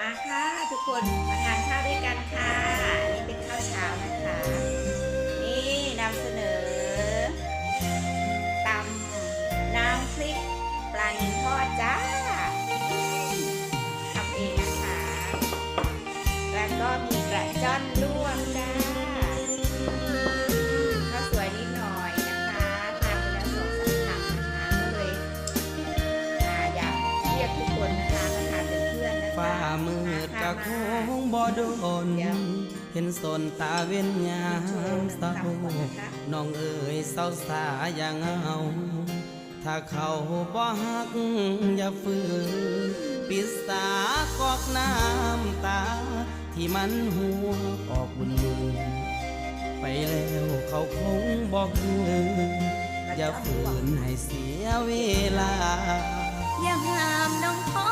มาค่ะทุกคนมาทานข้าวด้วยกันค่ะนี่เป็นข้าวเช้านะคะนี่นำเสนอตำน้ำพริกปลานิลทอดจ้าทำเองนะคะแล้วก็มีกระจ้อนลวกจ้าข้าวสวยนิดหน่อยนะคะทานไปแล้ว2-3 ครั้งนะคะก็เลยอยากเรียกทุกคนนะคะมาทานเป็นเพื่อนนะคะฟ้ามืดกะคงบ่โดนเห็นสนตาเว้นยามเศร้าน้องเอ๋ยเศร้าสาอย่างเอาถ้าเขาบ่ฮักอย่าฝืนปิดสากอกน้ำตาที่มันหัวออกบุญมือไปแล้วเขาคงบอกคืนอย่าฝืนให้เสียเวลาอย่าห้ามน้องขอ